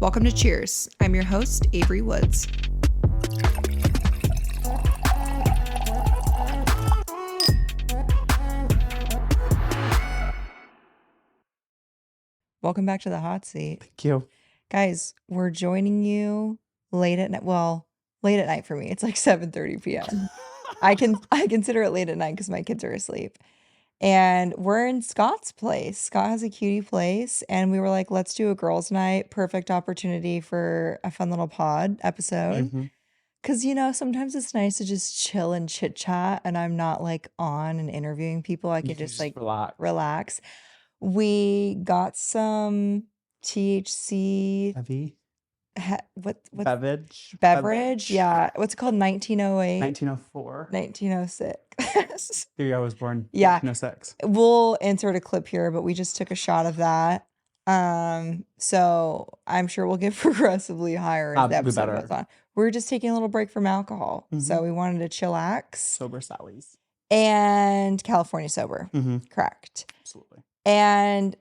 Welcome to Cheers. I'm your host, Avery Woods. Welcome back to the hot seat. Thank you. Guys, we're joining you late at night. Well, late at night for me. It's like 7:30 p.m. I consider it late at night because my kids are asleep. And we're in Scott's place. Scott has a cutie place. And we were like, let's do a girls' night. Perfect opportunity for a fun little pod episode. Mhm. Because, sometimes it's nice to just chill and chit chat. And I'm not like on and interviewing people. I You can can just like relax. We got some THC. Heavy What beverage. beverage? Yeah. What's it called? 1908, 1904. 1906. The year I was born. Yeah. 1906. We'll insert a clip here, but we just took a shot of that. So I'm sure we'll get progressively higher as the Be episode better. goes on. We're just taking a little break from alcohol. So Mhm. we wanted to chillax Sober Sally's. and California sober. Mhm. Correct. Absolutely. And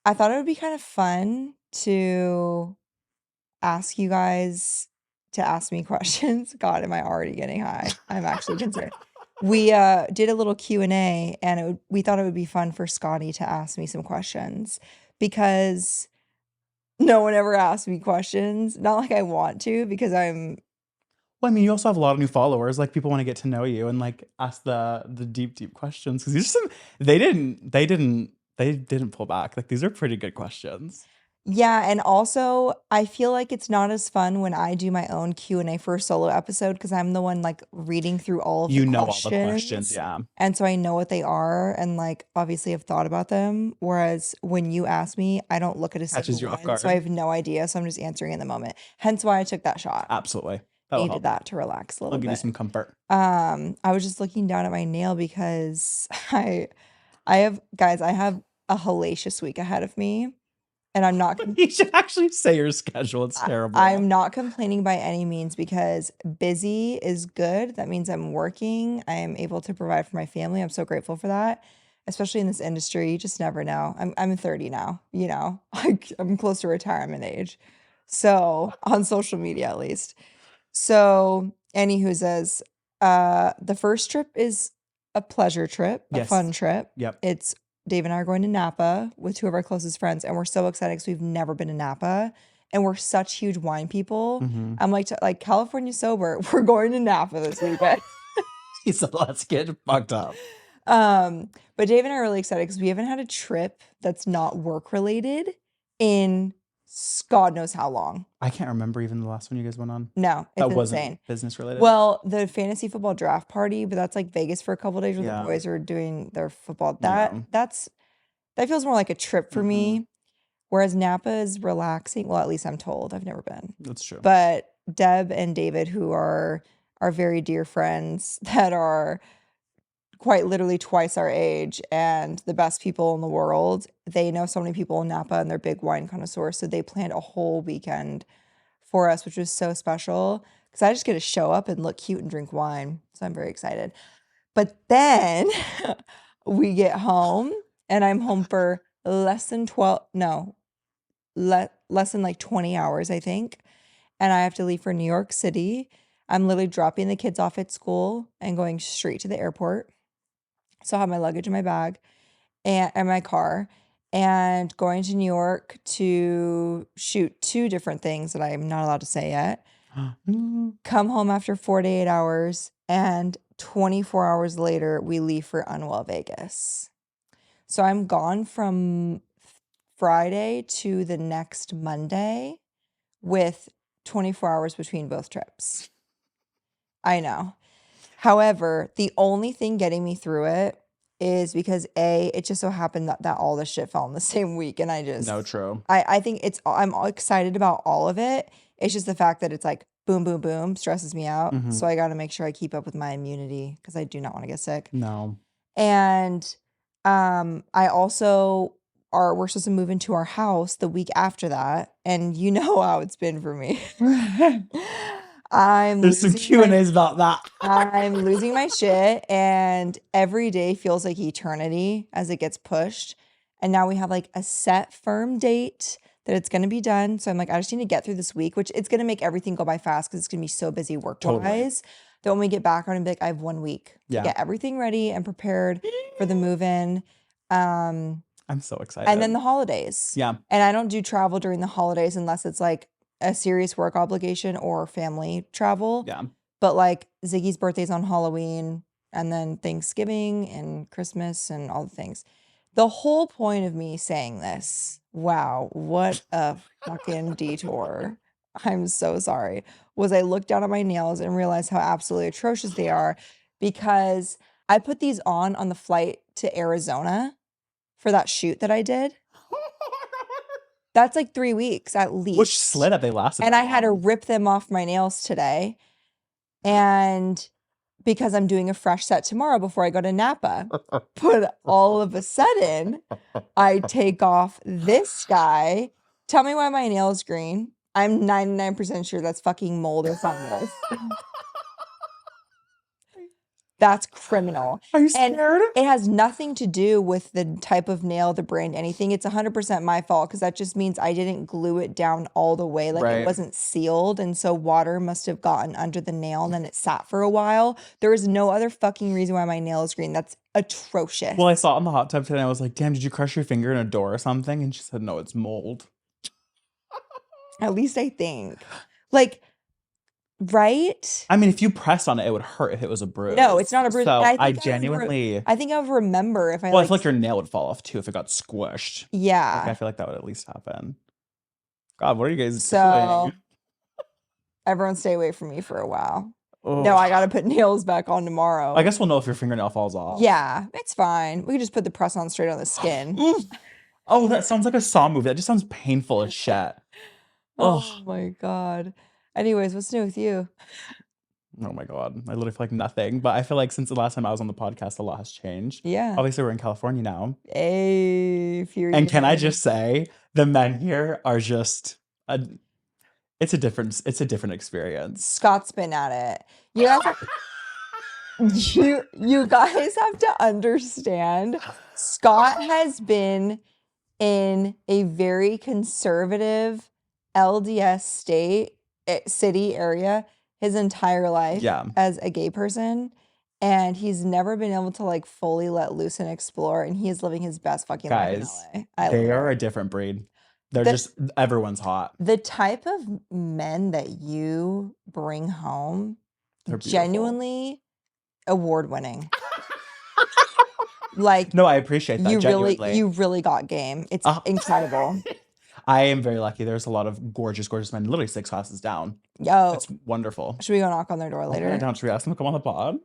I thought it would be kind of fun to ask you guys to ask me questions. God, am I already getting high? I'm actually concerned. We did a little Q&A, and we thought it would be fun for Scotty to ask me some questions because no one ever asked me questions. Not like I want to, because I'm Well, I mean, you also have a lot of new followers. Like, people want to get to know you and like ask the deep questions because these are some. They didn't pull back. Like, these are pretty good questions. Yeah, and also I feel like it's not as fun when I do my own Q&A for a solo episode because I'm the one like reading through all of the You know all questions. the questions, yeah. And so I know what they are and like obviously have thought about them. Whereas when you ask me, I don't look at a Catches single you off one, so guard. I have no idea. So I'm just answering in the moment. Hence why I took that shot. Absolutely. That'll Needed help. that to relax a I'll little give you bit. some comfort. I was just looking down at my nail because I have a hellacious week ahead of me. And I'm not You should actually say your schedule. It's terrible. I'm not complaining by any means because busy is good. That means I'm working. I am able to provide for my family. I'm so grateful for that, especially in this industry. You just never know. I'm 30 now, I'm close to retirement age. So on social media, at least. So anywho says, the first trip is a pleasure trip, a Yes. fun trip. Yep. It's Dave and I are going to Napa with two of our closest friends, and we're so excited because we've never been to Napa, and we're such huge wine people. Mhm. I'm like, California sober, we're going to Napa this weekend. So let's get fucked up. But Dave and I are really excited because we haven't had a trip that's not work related in God knows how long. I can't remember even the last one you guys went on. No, it's That wasn't insane. business related. Well, the fantasy football draft party, but that's like Vegas for a couple of days where Yeah. the boys are doing their football. Yeah. That feels more like a trip for Mhm. me. Whereas Napa is relaxing. Well, at least I'm told. I've never been. That's true. But Deb and David, who are very dear friends that are quite literally twice our age and the best people in the world, they know so many people in Napa and they're big wine connoisseurs. So they planned a whole weekend for us, which was so special because I just get to show up and look cute and drink wine. So I'm very excited. But then we get home and I'm home for less than like 20 hours, I think. And I have to leave for New York City. I'm literally dropping the kids off at school and going straight to the airport. So I have my luggage in my bag and my car and going to New York to shoot two different things that I'm not allowed to say yet. Come home after 48 hours and 24 hours later, we leave for Unwell Vegas. So I'm gone from Friday to the next Monday with 24 hours between both trips. I know. However, the only thing getting me through it is because it just so happened that all this shit fell in the same week. And No, true. I think I'm all excited about all of it. It's just the fact that it's like boom, boom, boom, stresses me out. Mhm. So I got to make sure I keep up with my immunity because I do not want to get sick. No. And I also we're supposed to move into our house the week after that. And you know how it's been for me. There's some Q&As about that. I'm losing my shit, and every day feels like eternity as it gets pushed. And now we have like a set firm date that it's going to be done. So I'm like, I just need to get through this week, which it's going to make everything go by fast because it's going to be so busy work-wise. That when we get back, I'm going to be like, I have 1 week to get everything ready and prepared for the move-in. I'm so excited. And then the holidays. Yeah. And I don't do travel during the holidays unless it's like a serious work obligation or family travel. Yeah. But like Ziggy's birthday's on Halloween and then Thanksgiving and Christmas and all the things. The whole point of me saying this, wow, what a fucking detour. I'm so sorry. Was I looked down at my nails and realized how absolutely atrocious they are because I put these on the flight to Arizona for that shoot that I did. That's like 3 weeks at least. Which slid up they lasted. And I had to rip them off my nails today. And because I'm doing a fresh set tomorrow before I go to Napa. But all of a sudden, I take off this guy. Tell me why my nail's green. I'm 99% sure that's fucking mold or fungus. That's criminal. Are you scared? And it has nothing to do with the type of nail, the brand, anything. It's 100% my fault because that just means I didn't glue it down all the way. Like it wasn't sealed. And so water must have gotten under the nail and then it sat for a while. There is no other fucking reason why my nail is green. That's atrocious. Well, I saw it in the hot tub today. I was like, damn, did you crush your finger in a door or something? And she said, no, it's mold. At least I think. Like, right? I mean, if you pressed on it, it would hurt if it was a bruise. No, it's not a bruise. So I genuinely... I think I would remember if I Well, I feel like your nail would fall off too if it got squished. Yeah. Like, I feel like that would at least happen. God, what are you guys doing? doing? Everyone stay away from me for a while. Oh. No, I gotta put nails back on tomorrow. I guess we'll know if your fingernail falls off. Yeah, it's fine. We can just put the press on straight on the skin. Oh, that sounds like a Saw movie. That just sounds painful as shit. Oh my God. Anyways, what's new with you? Oh my God. I literally feel like nothing. But I feel like since the last time I was on the podcast, a lot has changed. Yeah. Obviously, we're in California now. Hey, and can I just say, the men here are just it's a different experience. Scott's been at it. You guys have to understand. Scott has been in a very conservative LDS city area his entire life as a gay person. And he's never been able to like fully let loose and explore. And he is living his best fucking life in LA. They are a different breed. They're just, everyone's hot. The type of men that you bring home, they're genuinely award-winning. Like, no, I appreciate that. You really got game. It's incredible. I am very lucky. There's a lot of gorgeous men, literally 6 houses down. Yo, it's wonderful. Should we go knock on their door later? Should we ask them to come on the pod?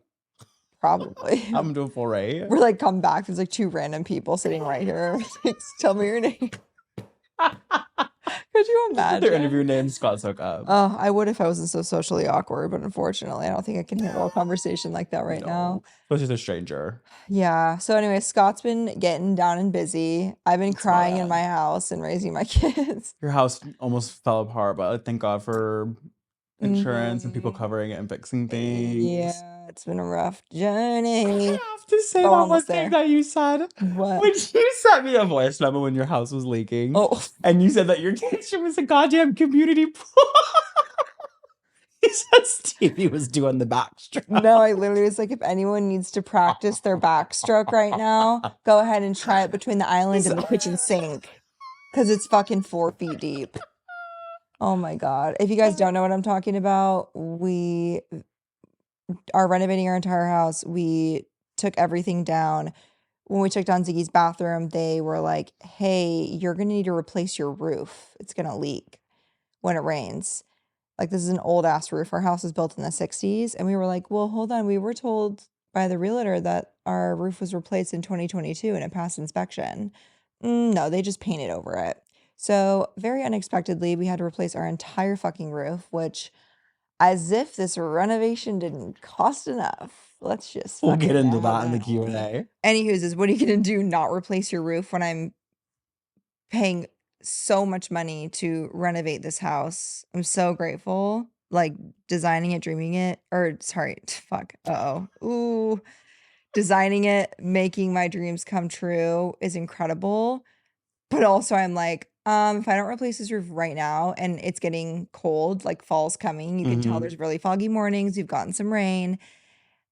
Probably. I'm doing full rate. We're like, come back. There's like 2 random people sitting right here. Like, tell me your name. Could you imagine? Their interview name, Scott Soka. Oh, I would if I wasn't so socially awkward, but unfortunately, I don't think I can handle a conversation like that right now. Especially with a stranger. Yeah. So anyway, Scott's been getting down and busy. I've been crying in my house and raising my kids. Your house almost fell apart, but thank God for insurance and people covering it and fixing things. Yeah. It's been a rough journey. I have to say that one thing that you said. What? When you sent me a voice memo when your house was leaking. Oh. And you said that your kitchen was a goddamn community pool. He said Stevie was doing the backstroke. No, I literally was like, if anyone needs to practice their backstroke right now, go ahead and try it between the island and the kitchen sink. Because it's fucking 4 feet deep. Oh my God. If you guys don't know what I'm talking about, we are renovating our entire house. We took everything down. When we took down Ziggy's bathroom, they were like, hey, you're going to need to replace your roof. It's going to leak when it rains. Like, this is an old ass roof. Our house was built in the 60s. And we were like, well, hold on. We were told by the realtor that our roof was replaced in 2022 and it passed inspection. No, they just painted over it. So very unexpectedly, we had to replace our entire fucking roof, which, as if this renovation didn't cost enough. Let's just we'll get into that in the Q&A. Anywho's, what are you going to do? Not replace your roof when I'm paying so much money to renovate this house. I'm so grateful. Like, designing it, dreaming it, or sorry, fuck. Ooh. Designing it, making my dreams come true is incredible. But also I'm like, If I don't replace this roof right now and it's getting cold, like fall's coming, you can tell Mhm. there's really foggy mornings, you've gotten some rain,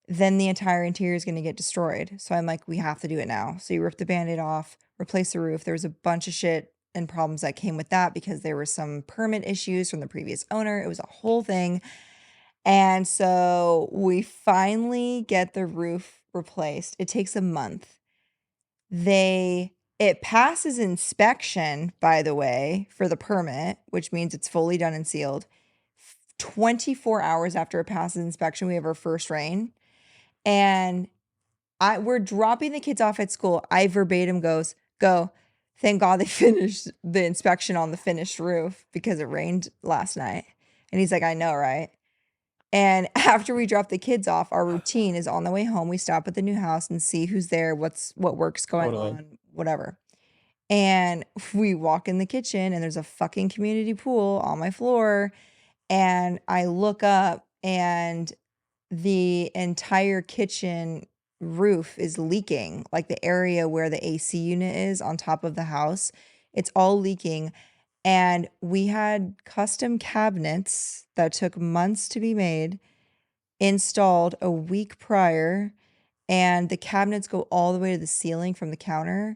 then the entire interior is gonna get destroyed. So I'm like, we have to do it now. So you rip the Band-Aid off, replace the roof. There was a bunch of shit and problems that came with that because there were some permit issues from the previous owner. It was a whole thing. And so we finally get the roof replaced. It takes a month. It passes inspection, by the way, for the permit, which means it's fully done and sealed. 24 hours after it passes inspection, we have our first rain. And we're dropping the kids off at school. I verbatim goes, go. Thank God they finished the inspection on the finished roof because it rained last night. And he's like, I know, right? And after we drop the kids off, our routine is on the way home. We stop at the new house and see who's there, what work's going Totally. on, whatever. And we walk in the kitchen and there's a fucking community pool on my floor. And I look up and the entire kitchen roof is leaking, like the area where the AC unit is on top of the house. It's all leaking. And we had custom cabinets that took months to be made, installed a week prior, and the cabinets go all the way to the ceiling from the counter.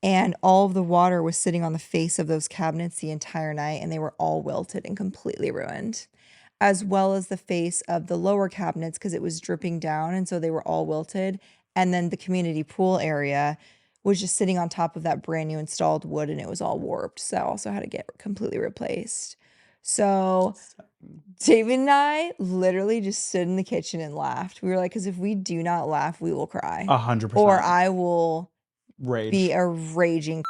And all of the water was sitting on the face of those cabinets the entire night, and they were all wilted and completely ruined, as well as the face of the lower cabinets because it was dripping down. And so they were all wilted. And then the community pool area was just sitting on top of that brand new installed wood and it was all warped. So I also had to get completely replaced. So David and I literally just stood in the kitchen and laughed. We were like, because if we do not laugh, we will cry. 100%. Or I will Rage. be a raging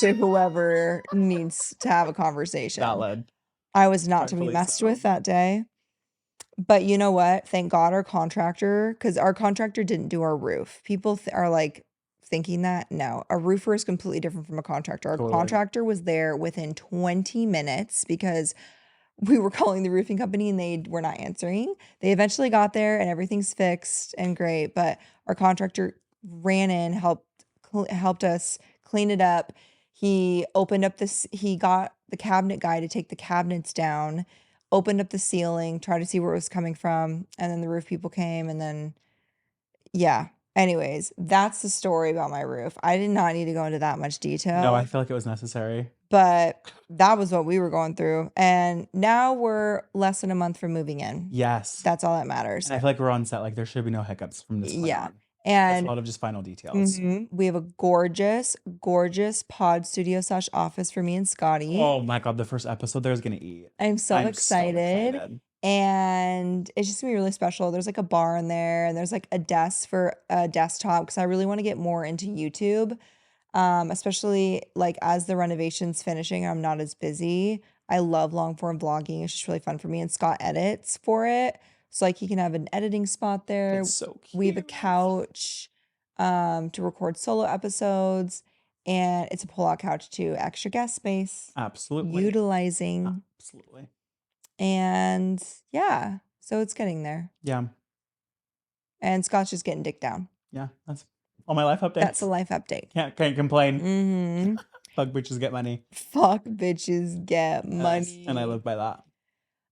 to whoever needs to have a conversation. Valid. I was not to be Rightfully messed so. with that day. But you know what? Thank God our contractor, because our contractor didn't do our roof. People are like thinking that. No, a roofer is completely different from a contractor. Our Totally. contractor was there within 20 minutes because we were calling the roofing company and they were not answering. They eventually got there and everything's fixed and great. But our contractor ran in, helped us clean it up. He opened up he got the cabinet guy to take the cabinets down, opened up the ceiling, tried to see where it was coming from, and then the roof people came and then yeah. Anyways, that's the story about my roof. I did not need to go into that much detail. No, I feel like it was necessary. But that was what we were going through. And now we're less than a month from moving in. Yes. That's all that matters. And I feel like we're on set. Like there should be no hiccups from this point on. It's a And lot of just final details. we have a gorgeous, gorgeous pod studio / office for me and Scotty. Oh my God, the first episode there is going to eat. I'm so excited. And it's just gonna be really special. There's like a bar in there and there's like a desk for a desktop because I really want to get more into YouTube. Especially like as the renovation's finishing, I'm not as busy. I love long form vlogging. It's just really fun for me. And Scott edits for it. So like he can have an editing spot there. It's so cute. We have a couch to record solo episodes. And it's a pull-out couch too. Extra guest space. Absolutely. Utilizing. Absolutely. And yeah, so it's getting there. Yeah. And Scott's just getting dick down. Yeah, that's all my life updates. That's a life update. Can't complain. Mm-hmm. Fuck bitches get money. Fuck bitches get money. And I live by that.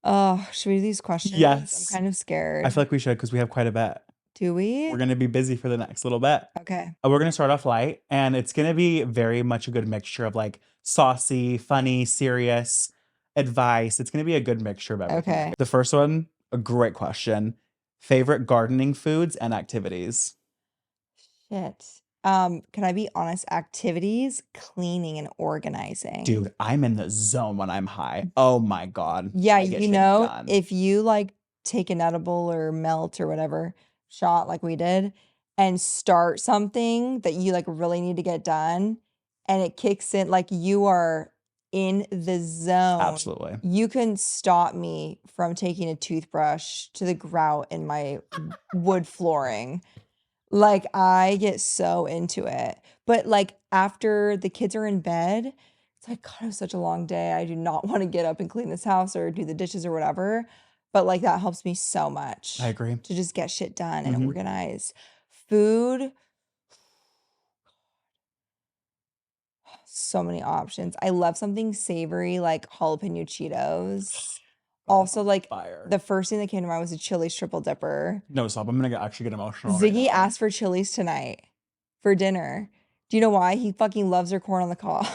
Oh, should we do these questions? Yes. I'm kind of scared. I feel like we should because we have quite a bit. Do we? We're going to be busy for the next little bit. Okay. We're going to start off light and it's going to be very much a good mixture of like saucy, funny, serious advice. It's going to be a good mixture of everything. Okay. The first one, a great question. Favorite gardening foods and activities? Shit. Can I be honest? Activities, cleaning and organizing. Dude, I'm in the zone when I'm high. Oh my God. Yeah, I get you shit know, done. if you like take an edible or melt or whatever shot like we did and start something that you like really need to get done and it kicks in, like you are in the zone. Absolutely. You can stop me from taking a toothbrush to the grout in my wood flooring. Like I get so into it. But like after the kids are in bed, it's like, God, it was such a long day. I do not want to get up and clean this house or do the dishes or whatever. But like that helps me so much. I agree. To just get shit done and Mhm. organize. Food. So many options. I love something savory like jalapeno Cheetos. God, Also, like fire. the first thing that came to mind was a Chili's triple dipper. No, stop. I'm gonna actually get emotional right Ziggy now. asked for Chili's tonight for dinner. Do you know why? He fucking loves their corn on the cob.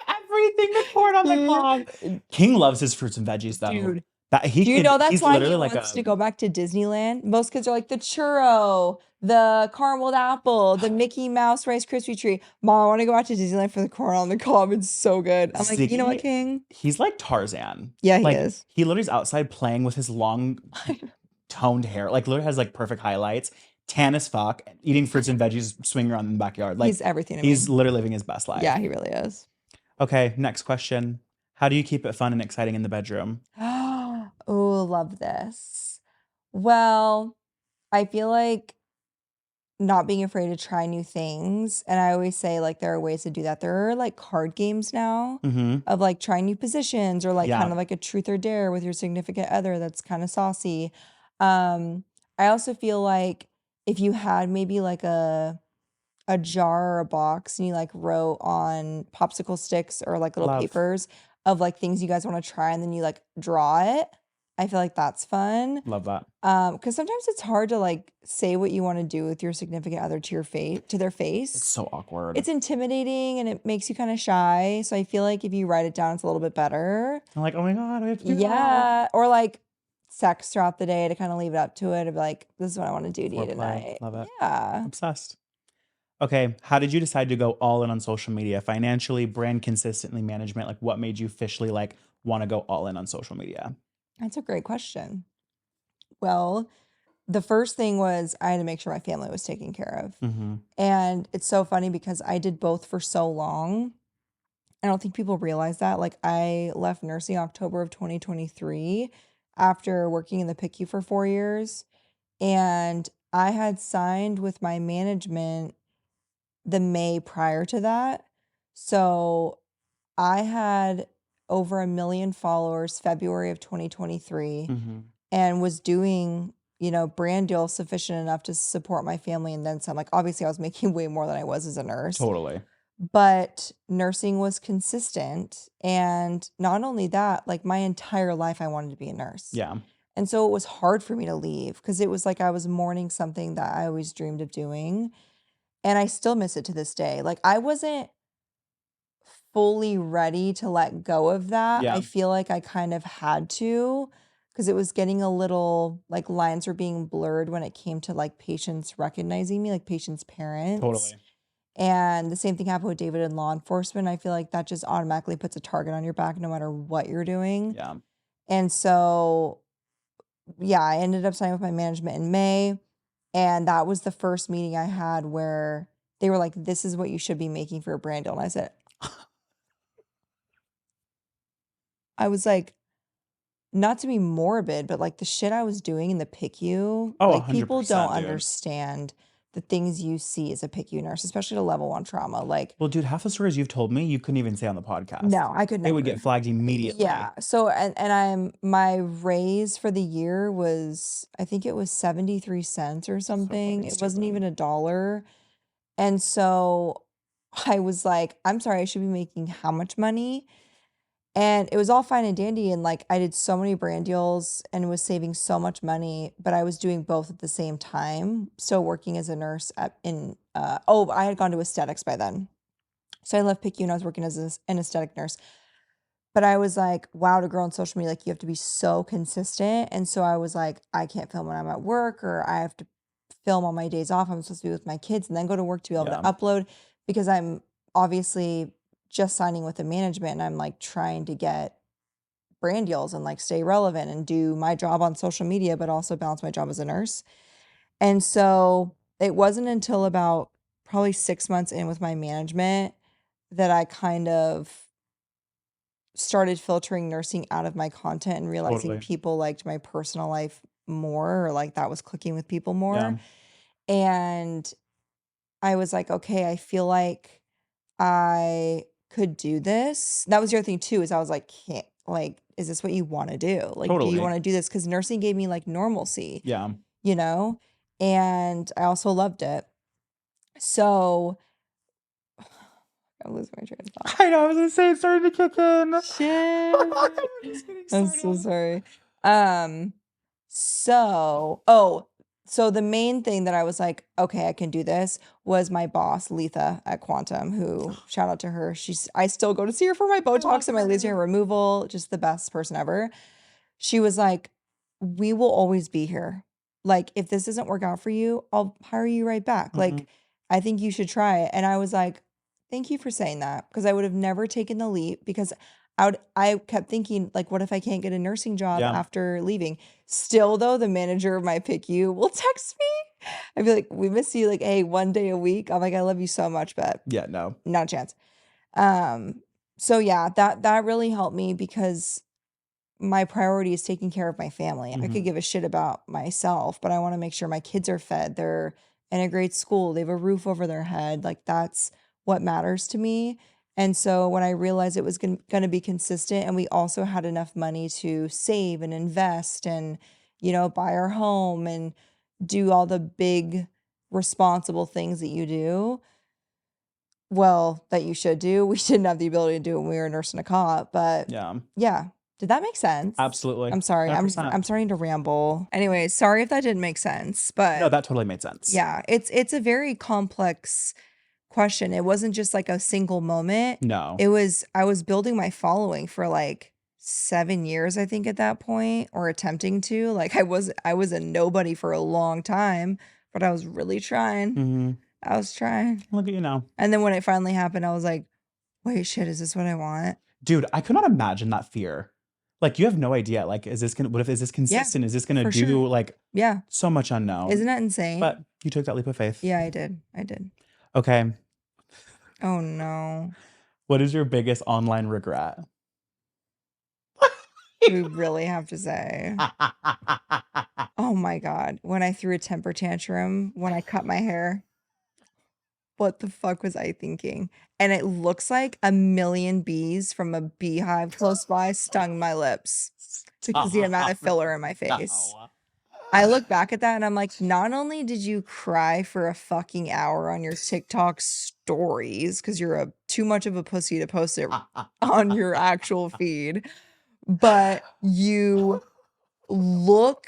Everything with corn on the cob. King loves his fruits and veggies though. Dude, That he do you could. know that's He's why he literally like wants a to go back to Disneyland? Most kids are like the churro, the caramel apple, the Mickey Mouse Rice Krispie treat. Mom, I want to go back to Disneyland for the corn on the cob. It's so good. I'm like, you know what, Ziggy. King? He's like Tarzan. Yeah, he Like is. he literally is outside playing with his long toned hair. Like literally has like perfect highlights. Tan as fuck. Eating fruits and veggies, swinging around in the backyard. Like He's everything to he's me. literally living his best Yeah, life. he really is. Okay, next question. How do you keep it fun and exciting in the bedroom? Oh, love this. Well, I feel like not being afraid to try new things. And I always say, like, there are ways to do that. There are like card games now Mm-hmm. of like trying new positions or like kind Yeah. of like a truth or dare with your significant other that's kind of saucy. Um, I also feel like if you had maybe like a jar or a box and you like wrote on popsicle sticks or like little Love. papers of like things you guys want to try and then you like draw it. I feel like that's fun. Love that. Because sometimes it's hard to like say what you want to do with your significant other to your face to their It's face. so awkward. It's intimidating and it makes you kind of shy. So I feel like if you write it down, it's a little bit better. I'm like, oh my God, we have to do that. Yeah. Or like sex throughout the day to kind of leave it up to it of like, this is what I want to do to you Foreplay. tonight. Love it. Yeah. Obsessed. Okay, how did you decide to go all in on social media? Financially, brand consistently, management? Like what made you officially like want to go all in on social media? That's a great question. Well, the first thing was I had to make sure my family was taken care of. Mm-hmm. And it's so funny because I did both for so long. I don't think people realize that. Like I left nursing October of 2023 after working in the PICU for 4 years. And I had signed with my management the May prior to that. So I had over 1 million followers February of 2023 Mm-hmm. and was doing, brand deals sufficient enough to support my family and then some. Like obviously I was making way more than I was as a nurse, Totally. but nursing was consistent. And not only that, like my entire life I wanted to be a nurse. Yeah. And so it was hard for me to leave because it was like I was mourning something that I always dreamed of doing. And I still miss it to this day. Like I wasn't fully ready to let go of that. Yeah. I feel like I kind of had to because it was getting a little like lines were being blurred when it came to like patients recognizing me, like patients' parents. Totally. And the same thing happened with David in law enforcement. I feel like that just automatically puts a target on your back no matter what you're doing. Yeah. And so, yeah, I ended up signing with my management in May. And that was the first meeting I had where they were like, this is what you should be making for a brand deal. And I said, I was like, not to be morbid, but like the shit I was doing in the PICU, Oh, like people 100%, don't dude. understand the things you see as a PICU nurse, especially to level 1 trauma. Like, Well, dude, half the stories you've told me, you couldn't even say on the podcast. no, I could They would never. get flagged immediately. Yeah. So, and my raise for the year was, I think it was 73 cents or something. fucking It wasn't stupid. even $1. And so I was like, I'm sorry, I should be making how much money? And it was all fine and dandy. And like, I did so many brand deals and was saving so much money, but I was doing both at the same time. Still working as a nurse I had gone to aesthetics by then. So I left PICU and I was working as an aesthetic nurse. But I was like, wow, to grow on social media, like you have to be so consistent. And so I was like, I can't film when I'm at work or I have to film on my days off. I'm supposed to be with my kids and then go to work to be able Yeah. to upload because I'm obviously just signing with the management and I'm like trying to get brand deals and like stay relevant and do my job on social media, but also balance my job as a nurse. And so it wasn't until about probably 6 months in with my management that I kind of started filtering nursing out of my content and realizing Totally. people liked my personal life more or like that was clicking with people more. Yeah. And I was like, okay, I feel like I could do this. That was the other thing too, is I was like, can't like, is this what you want to do? Like, do you Totally. want to do this? Because nursing gave me like normalcy, Yeah. you know? And I also loved it. So I'm losing my train of thought. I know. I was gonna say it started to kick in. Shit. I'm just getting I'm so started. sorry. So the main thing that I was like, okay, I can do this was my boss, Letha at Quantum, who shout out to her. I still go to see her for my Botox and my laser hair removal, just the best person ever. She was like, we will always be here. Like, if this doesn't work out for you, I'll hire you right back. Like, I think you should try it. And I was like, thank you for saying that, because I would have never taken the leap, because I kept thinking, like, what if I can't get a nursing job Yeah. after leaving? Still, though, the manager of my PICU will text me. I'd be like, we miss you, like, hey, 1 day a week. I'm like, I love you so much, but Yeah, no. not a chance. So yeah, that really helped me, because my priority is taking care of my family. I could give a shit about myself, but I want to make sure my kids are fed. They're in a great school. They have a roof over their head. Like, that's what matters to me. And so when I realized it was going to be consistent, and we also had enough money to save and invest and, buy our home and do all the big responsible things that you do, well, that you should do. We didn't have the ability to do it when we were nursing a cot, but yeah. Did that make sense? Absolutely. I'm sorry. 100%. I'm starting to ramble. Anyway, sorry if that didn't make sense, but No, that totally made sense. yeah, it's a very complex question. It wasn't just like a single moment. No. I was building my following for like 7 years, I think, at that point, or attempting to. Like, I was a nobody for a long time, but I was really trying. I was trying. Look at you now. And then when it finally happened, I was like, wait, shit, is this what I want? Dude, I could not imagine that fear. Like, you have no idea. Like, is this consistent? Is this gonna for do sure. like Yeah. so much unknown? Isn't that insane? But you took that leap of faith. Yeah, I did. Okay. Oh no. What is your biggest online regret? We really have to say. Oh my God. When I threw a temper tantrum when I cut my hair. What the fuck was I thinking? And it looks like a million bees from a beehive close by stung my lips because the amount of filler in my face. No. I look back at that and I'm like, not only did you cry for a fucking hour on your TikTok stories because you're too much of a pussy to post it on your actual feed, but you look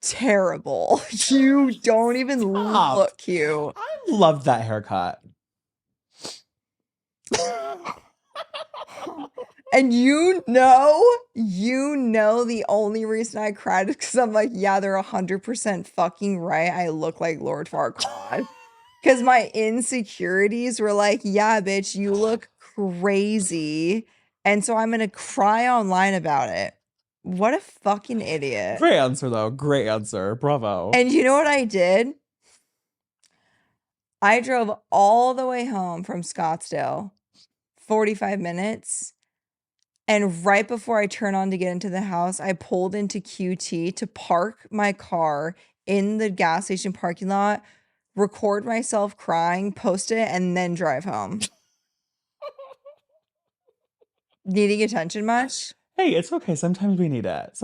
terrible. You don't even look cute. I loved that haircut. And you know the only reason I cried is because I'm like, yeah, they're 100% fucking right. I look like Lord Farquaad. Because my insecurities were like, yeah, bitch, you look crazy. And so I'm going to cry online about it. What a fucking idiot. Great answer, though. Great answer. Bravo. And you know what I did? I drove all the way home from Scottsdale, 45 minutes. And right before I turn on to get into the house, I pulled into QT to park my car in the gas station parking lot, record myself crying, post it, and then drive home. Needing attention much? Hey, it's okay. Sometimes we need it.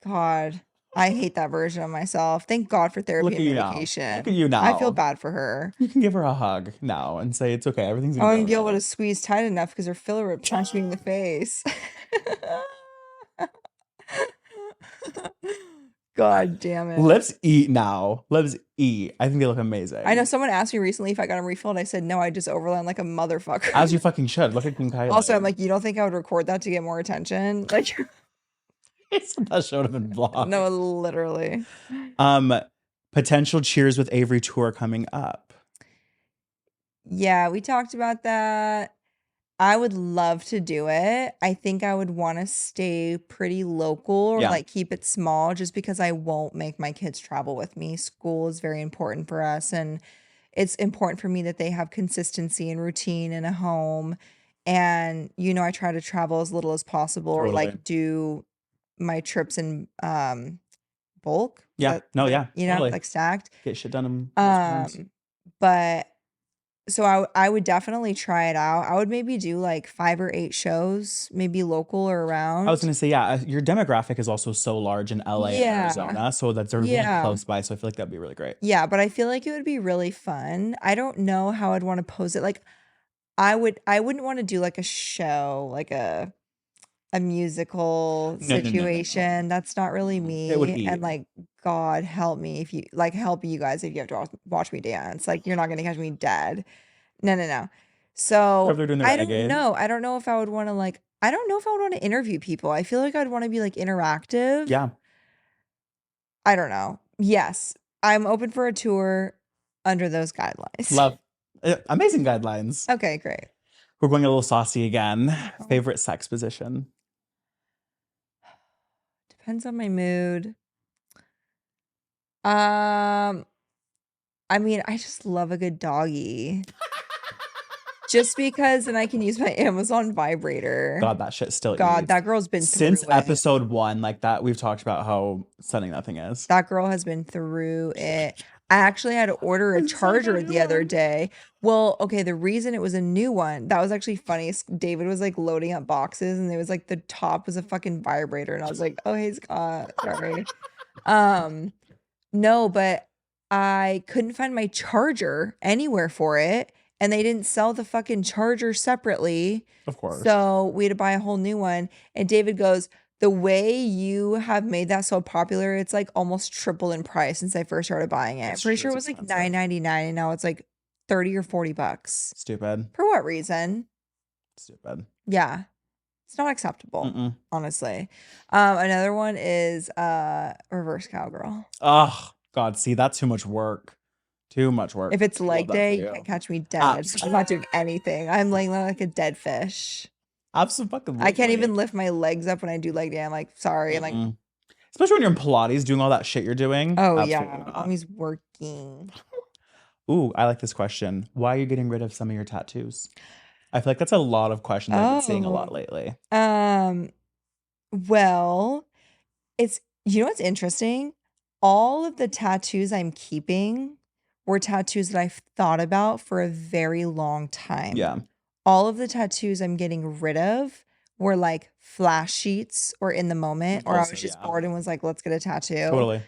God, I hate that version of myself. Thank God for therapy and medication. Look at you now. I feel bad for her. You can give her a hug now and say it's okay. Everything's I wouldn't be able to squeeze tight enough because her filler would punch me in the face. God damn it. Let's eat now. Let's eat. I think they look amazing. I know someone asked me recently if I got them refilled. I said, no, I just overland like a motherfucker. As you fucking should. Look at King Kylie. Also, I'm like, you don't think I would record that to get more attention? Like, that should have been vlogged. No, literally. Potential Cheers with Avery tour coming up. Yeah, we talked about that. I would love to do it. I think I would want to stay pretty local or like keep it small just because I won't make my kids travel with me. School is very important for us, and it's important for me that they have consistency and routine in a home. And, I try to travel as little as possible or like do my trips in bulk. Yeah. Totally. Like stacked. Get shit done in but so I would definitely try it out. I would maybe do like 5 or 8 shows, maybe local or around. I was going to say, your demographic is also so large in LA and Arizona, so that's really close by. So I feel like that'd be really great. Yeah, but I feel like it would be really fun. I don't know how I'd want to pose it. Like, I wouldn't want to do like a show, like a musical No. situation. That's not really It would me. be And like, God help me if you like help you guys if you have to watch me dance. Like, you're not gonna catch me dead. No, no, no. or if So they're doing the I don't renegade. know. I don't know if I would want to like. I don't know if I would want to interview people. I feel like I'd want to be like interactive. Yeah. I don't know. Yes, I'm open for a tour under those guidelines. Love. Amazing guidelines. Okay, great. We're going a little saucy again. Oh, Favorite sex position? depends on my mood. Um, I mean, I just love a good doggy. Just because, and I can use my Amazon vibrator. God, that shit still God, eats. that girl's been Since through it. episode 1, like that, we've talked about how stunning that thing is. That girl has been through it. I actually had to order a I'm so charger glad you the other are. day. Well, okay, the reason it was a new one, that was actually funny. David was like loading up boxes and it was like the top was a fucking vibrator. And I was like, oh, hey, Scott, sorry. No, but I couldn't find my charger anywhere for it. And they didn't sell the fucking charger separately. Of course. So we had to buy a whole new one. And David goes, the way you have made that so popular, it's like almost tripled in price since I first started buying it. I'm It's pretty true, sure it it's was like expensive. $9.99 and now it's like 30 or $40. Stupid. For what reason? Stupid. Yeah. It's not acceptable, Mm-mm. honestly. Another one is reverse cowgirl. Oh, God. See, that's too much work. Too much work. If it's Love leg that day, for you you. can't catch me dead. I'm not doing anything. I'm laying there like a dead fish. Absolutely. I can't even lift my legs up when I do leg day. I'm like, sorry. I'm like, Mm-mm. Especially when you're in Pilates doing all that shit you're doing. oh Absolutely yeah, not. mommy's working. Ooh, I like this question. Why are you getting rid of some of your tattoos? I feel like that's a lot of questions I've been seeing a lot Oh, lately. well, it's you know what's interesting? All of the tattoos I'm keeping were tattoos that I've thought about for a very long time. Yeah. All of the tattoos I'm getting rid of were like flash sheets or in the moment, or I Also, was just yeah. bored and was like, let's get a tattoo. Totally.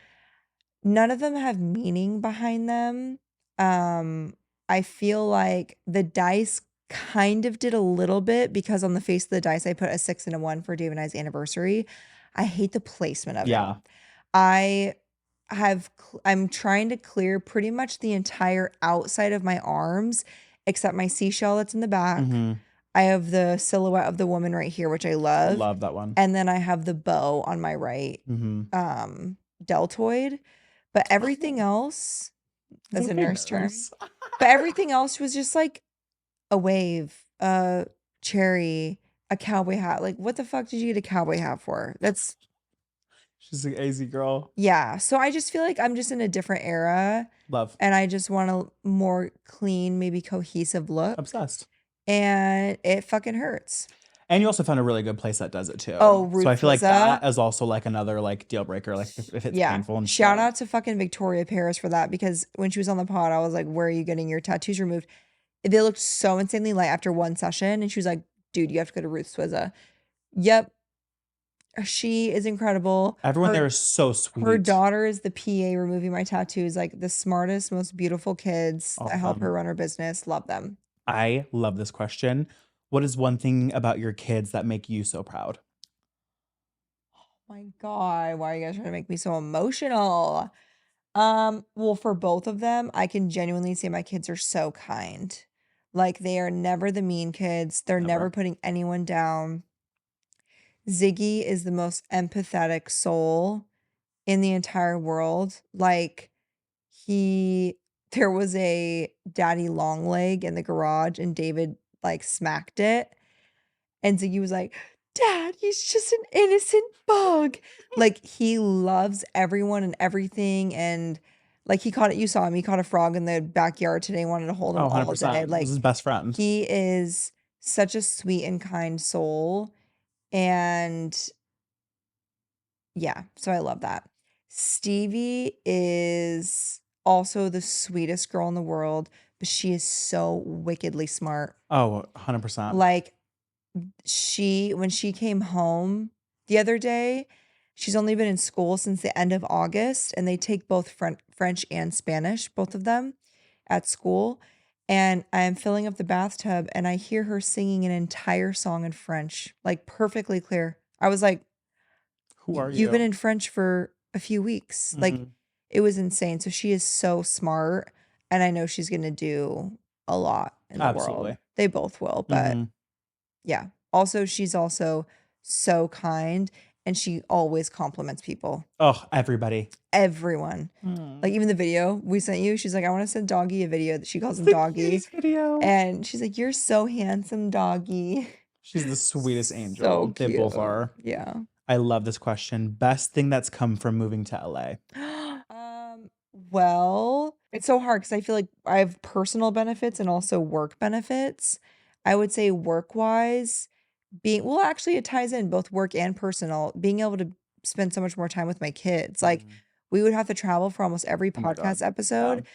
None of them have meaning behind them. I feel like the dice kind of did a little bit because on the face of the dice, I put a 6 and a 1 for Dave and I's anniversary. I hate the placement of it. Yeah. I I'm trying to clear pretty much the entire outside of my arms except my seashell that's in the back. Mm-hmm. I have the silhouette of the woman right here, which I love. Love that one. And then I have the bow on my right Mm-hmm. deltoid. But everything else, that's a Okay, nurse term. nurse. But everything else was just like a wave, a cherry, a cowboy hat. Like, what the fuck did you get a cowboy hat for? That's She's an AZ girl. yeah. So I just feel like I'm just in a different era Love. and I just want a more clean, maybe cohesive look. Obsessed. And it fucking hurts. And you also found a really good place that does it too. Oh, Ruth so I feel like Swizza. that is also like another like deal breaker. Like if it's Yeah. painful and Shout shit. out to fucking Victoria Paris for that because when she was on the pod, I was like, where are you getting your tattoos removed? They looked so insanely light after one session. And she was like, dude, you have to go to Ruth Swizza. Yep. She is incredible. Everyone there is so sweet. Her daughter is the PA removing my tattoos, like the smartest, most beautiful kids that help her run her business. Love them. I love this question. What is one thing about your kids that make you so proud? Oh my God, why are you guys trying to make me so emotional? Well, for both of them, I can genuinely say my kids are so kind. Like they are never the mean kids. They're never putting anyone down. Ziggy is the most empathetic soul in the entire world. Like there was a daddy long leg in the garage and David like smacked it. And Ziggy was like, Dad, he's just an innocent bug. Like he loves everyone and everything. And like he caught it, you saw him, he caught a frog in the backyard today, wanted to hold him all 100%. day. Like This is his best friend. he is such a sweet and kind soul. And yeah, so I love that. Stevie is also the sweetest girl in the world, but she is so wickedly smart. Oh, 100%. Like when she came home the other day, she's only been in school since the end of August and they take both French and Spanish, both of them at school. and I'm filling up the bathtub and I hear her singing an entire song in French, like perfectly clear. I was like, Who are You've been you? in French for a few weeks." Like, Mhm. it was insane. So she is so smart, and I know she's gonna do a lot in the world. Absolutely. They both will, but Mhm. yeah. Also, she's also so kind, and she always compliments people. Oh, everybody. Everyone. Like, Mm. even the video we sent you, she's like, "I wanna send Doggy a video," that she calls It's him the Doggy, cutest video. and she's like, "You're so handsome, Doggy." She's the sweetest So angel. They both cute. are. Yeah. I love this question. Best thing that's come from moving to LA. Well, it's so hard because I feel like I have personal benefits and also work benefits. I would say work-wise, being well, actually, it ties in both work and personal, being able to spend so much more time with my kids. Like, Mm. we would have to travel for almost every Oh my podcast God. Yeah. episode.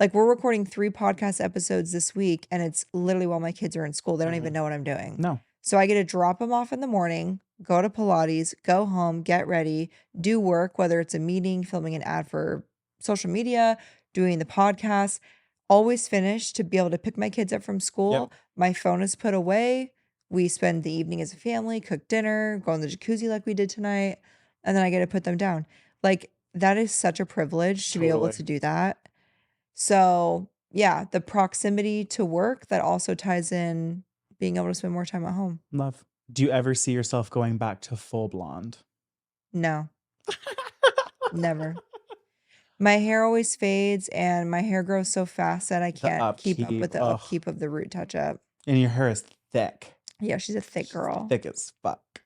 Like, we're recording 3 podcast episodes this week, and it's literally while my kids are in school. They don't even Mhm. know what I'm doing. No. So I get to drop them off in the morning, go to Pilates, go home, get ready, do work, whether it's a meeting, filming an ad for social media, doing the podcast, always finish to be able to pick my kids up from Yep. school. My phone is put away. We spend the evening as a family, cook dinner, go in the jacuzzi like we did tonight, and then I get to put them down. Like, that is such a privilege to be able Totally. to do that. So, yeah, the proximity to work that also ties in being able to spend more time at home. Love. Do you ever see yourself going back to full blonde? No, never. My hair always fades and my hair grows so fast that I The can't keep up upkeep. with the Ugh. upkeep of the root touch up. And your hair is thick. Yeah, she's a thick She's girl. thick as fuck.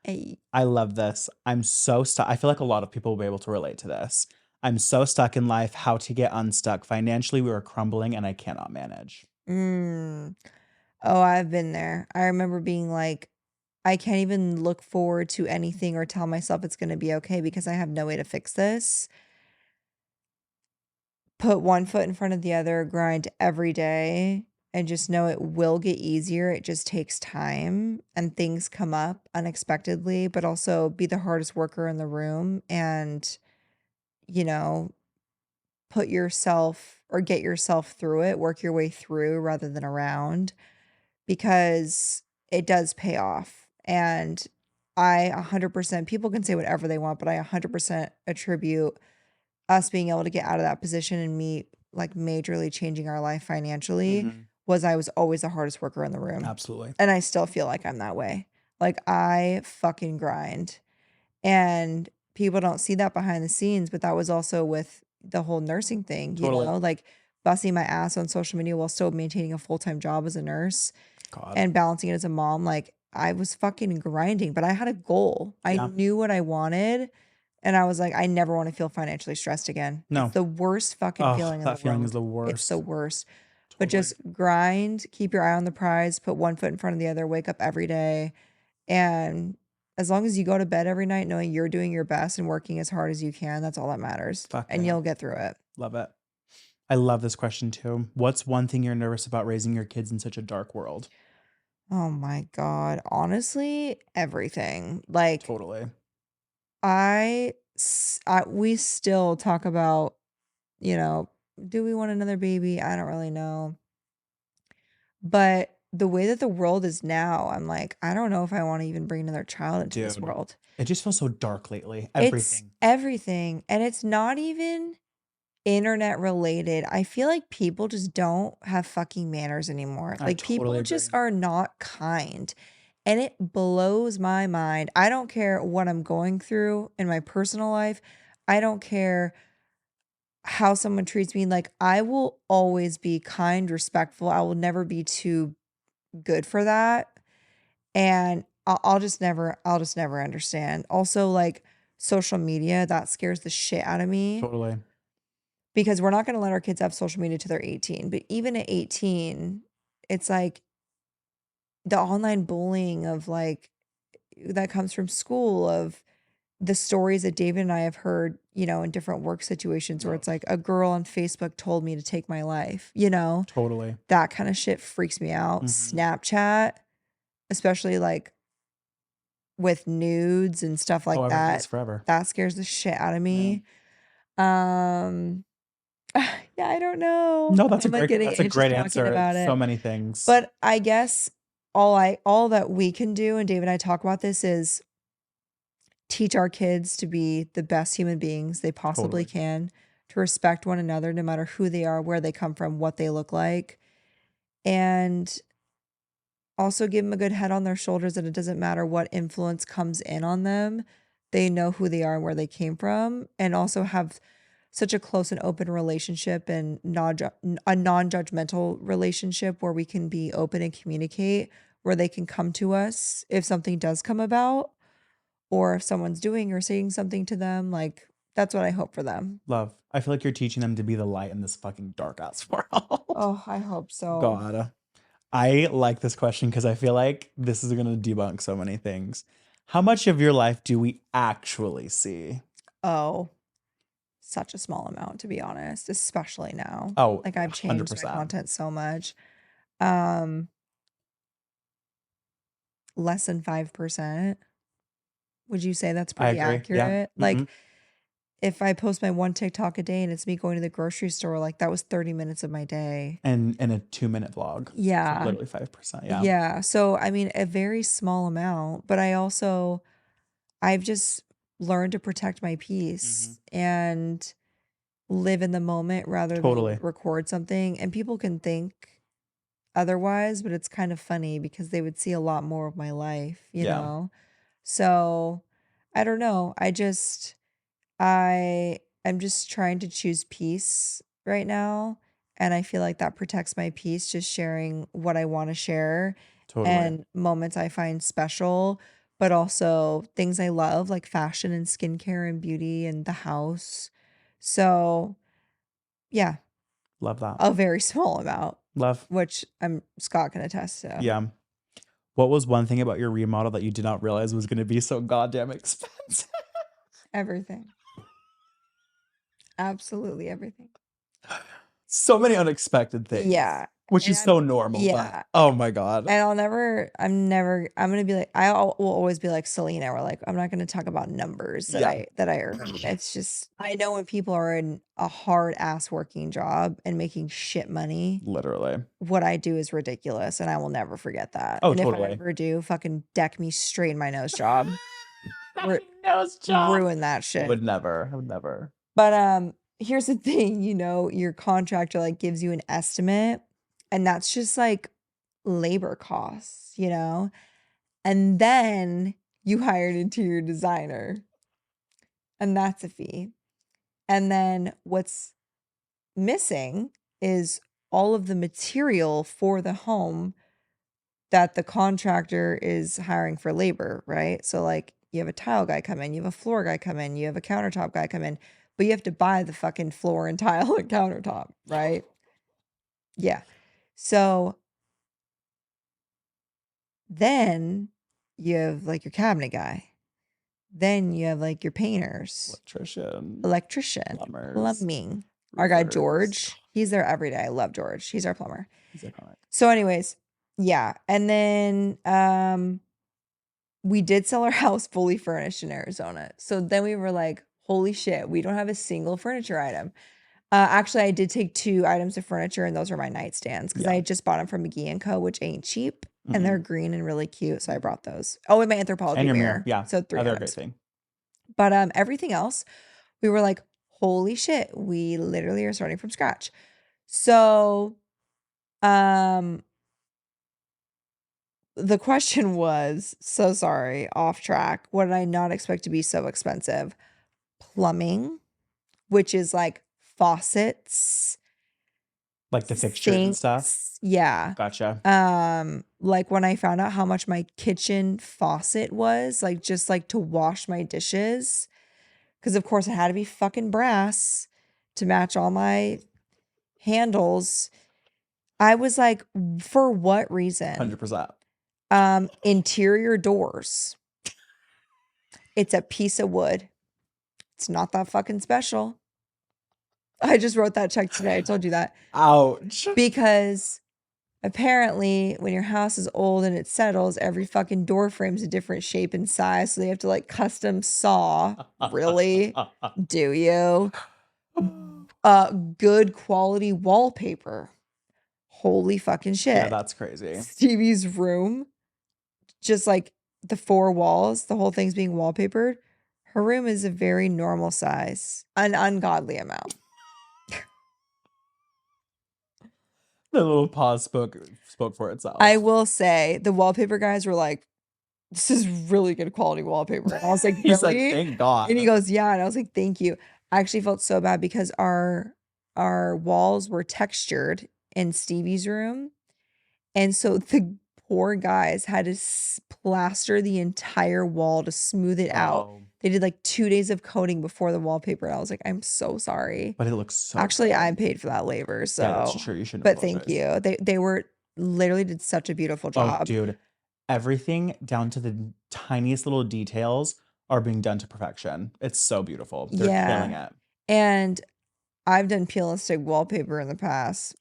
Ay. I love this. I'm so stuck. I feel like a lot of people will be able to relate to this. I'm so stuck in life. How to get unstuck. Financially, we are crumbling and I cannot manage. Mm. Oh, I've been there. I remember being like, I can't even look forward to anything or tell myself it's going to be okay because I have no way to fix this. Put one foot in front of the other, grind every day, and just know it will get easier. It just takes time and things come up unexpectedly, but also be the hardest worker in the room and, you know, put yourself or get yourself through it, work your way through rather than around because it does pay off. And I 100%, people can say whatever they want, but I 100% attribute us being able to get out of that position and me like majorly changing our life financially Mhm. was I was always the hardest worker in the room. Absolutely. And I still feel like I'm that way. Like, I fucking grind. And people don't see that behind the scenes, but that was also with the whole nursing thing, Totally. like busting my ass on social media while still maintaining a full-time job as a nurse God. and balancing it as a mom. Like, I was fucking grinding, but I had a goal. I Yeah. knew what I wanted. And I was like, I never want to feel financially stressed again. It's No. the worst fucking Oh, feeling in the that feeling is world. the It's the worst. worst. But Totally. just grind, keep your eye on the prize, put one foot in front of the other, wake up every day. And as long as you go to bed every night knowing you're doing your best and working as hard as you can, that's all that matters. Fuck And yeah. you'll get through it. Love it. I love this question too. What's one thing you're nervous about raising your kids in such a dark world? Oh my God. Honestly, everything. Like, Totally. we still talk about, you know, do we want another baby? I don't really know. But the way that the world is now, I'm like, I don't know if I want to even bring another child into this Dude, world. it just feels so dark lately. It's Everything. everything. And it's not even internet related. I feel like people just don't have fucking manners anymore. I Like, totally people agree. just are not kind. And it blows my mind. I don't care what I'm going through in my personal life. I don't care how someone treats me. Like, I will always be kind, respectful. I will never be too good for that. And I'll just never understand. Also, like, social media, that scares the shit out of me Totally. because we're not going to let our kids have social media till they're 18. But even at 18, it's like the online bullying of like that comes from school, of the stories that David and I have heard, in different work situations where Ugh. it's like a girl on Facebook told me to take my life, Totally. that kind of shit freaks me out. Mhm. Snapchat, especially like with nudes and stuff Oh, like everything's that, forever. that scares the shit out of Yeah. me. Um, Yeah, I don't know. No, I'm like getting that's a anxious great talking answer. about So it. many things. But I guess all that we can do, and Dave and I talk about this, is teach our kids to be the best human beings they possibly Totally. can, to respect one another no matter who they are, where they come from, what they look like, and also give them a good head on their shoulders that it doesn't matter what influence comes in on them. They know who they are and where they came from, and also have such a close and open relationship and a non-judgmental relationship where we can be open and communicate, where they can come to us if something does come about, or if someone's doing or saying something to them. Like, that's what I hope for them. Love. I feel like you're teaching them to be the light in this fucking dark ass world. Oh, I hope so. God. I like this question because I feel like this is going to debunk so many things. How much of your life do we actually see? Oh, such a small amount, to be honest, especially now. Oh, Like, I've changed my 100%. content so much. Um, Less than 5%. Would you say that's I pretty agree. Yeah. accurate? Hmm. Like, if I post my one TikTok a day and it's me going to the grocery store, like, that was 30 minutes of my day. And in a 2-minute vlog. So Yeah. literally 5%. Yeah. Yeah. So, I mean, a very small amount, but I've just learned to protect my Hmm. peace and live in the moment rather than Totally. record something. And people can think otherwise, but it's kind of funny because they would see a lot more of my life, you Yeah. know? So I don't know. I am just trying to choose peace right now. And I feel like that protects my peace, just sharing what I want to share Totally. and moments I find special, but also things I love, like fashion and skincare and beauty and the house. So, yeah, Love that. a very small amount, Love. which Scott can attest to. Yeah. What was one thing about your remodel that you did not realize was going to be so goddamn expensive? Everything. Absolutely everything. So many unexpected things, Yeah. which And is so I'm normal, but yeah. oh my God. And I'm gonna be like, will always be like Selena, or like, I'm not gonna talk about numbers Yeah. that I earn. It's just, I know when people are in a hard ass working job and making shit money, Literally. what I do is ridiculous, and I will never forget that. Oh, And if I totally. ever do, fucking deck me straight in my nose job. Ru- Nose job. Ruin that shit. Would never. Would never. But here's the thing, your contractor like gives you an estimate, and that's just like labor costs. And then you hire an interior designer, and that's a fee. And then what's missing is all of the material for the home that the contractor is hiring for labor, right? So, like, you have a tile guy come in, you have a floor guy come in, you have a countertop guy come in, but you have to buy the fucking floor and tile and countertop, right? Yeah. So then you have like your cabinet guy. Then you have like your painters, Electrician. electrician, Plumbers. plumbing. Our guy Roofers. George, he's there every day. I love George. He's our plumber. He's iconic. So, anyways, yeah. And then we did sell our house fully furnished in Arizona. So then we were like, holy shit, we don't have a single furniture item. Actually, I did take 2 items of furniture, and those are my nightstands because I Yeah. had just bought them from McGee & Co., which ain't cheap, and Mm-mm. they're green and really cute, so I brought those. Oh, and my Anthropologie And your mirror. mirror. Yeah. So 3 Other great items. thing. But everything else, we were like, holy shit, we literally are starting from scratch. So, the question was, so sorry, off track. What did I not expect to be so expensive? Plumbing, which is like faucets, Like the fixtures and stuff. sinks. Yeah. Gotcha. Like when I found out how much my kitchen faucet was, like just like to wash my dishes, because of course it had to be fucking brass to match all my handles. I was like, for what reason? 100%. Interior doors. It's a piece of wood. It's not that fucking special. I just wrote that check today. I told you that. Ouch. Because apparently when your house is old and it settles, every fucking door frame's a different shape and size. So they have to like custom saw. Really? Do you? Good quality wallpaper. Holy fucking shit. Yeah, that's crazy. Stevie's room, just like the 4 walls, the whole thing's being wallpapered. Her room is a very normal size, an ungodly amount. The little pause spoke for itself. I will say the wallpaper guys were like, this is really good quality wallpaper. And I was like, really? He's like, thank God. And he goes, yeah. And I was like, thank you. I actually felt so bad because our walls were textured in Stevie's room. And so the poor guys had to plaster the entire wall to smooth it out. Oh, They did like 2 days of coating before the wallpaper. And I was like, I'm so sorry. but it looks so Actually, good. I paid for that labor. So Yeah, that's true. You shouldn't but apologize. thank you. They were literally did such a beautiful job. Oh, dude. Everything down to the tiniest little details are being done to perfection. It's so beautiful. They're killing it. And I've done peel and stick wallpaper in the past.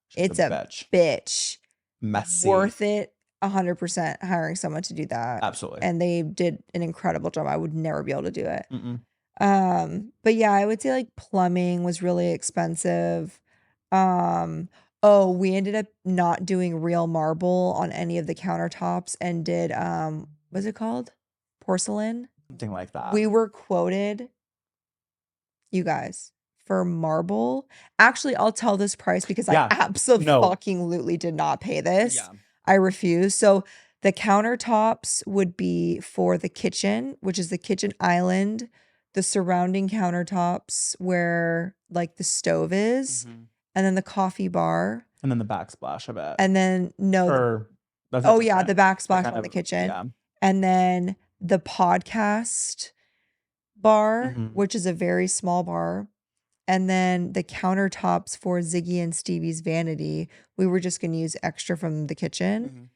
She's It's a bitch. Messy. Worth it 100% hiring someone to do that. Absolutely. And they did an incredible job. I would never be able to do it. Mm-mm. But yeah, I would say like plumbing was really expensive. We ended up not doing real marble on any of the countertops and did what's it called? Porcelain. Something like that. We were quoted, you guys, for marble. Actually, I'll tell this price because I absolutely did not pay this. Yeah. I refuse. So the countertops would be for the kitchen, which is the kitchen island, the surrounding countertops where like the stove is, and then the coffee bar. And then the backsplash of it. And then the backsplash on the kitchen. Yeah. And then the podcast bar, which is a very small bar. And then the countertops for Ziggy and Stevie's vanity, we were just going to use extra from the kitchen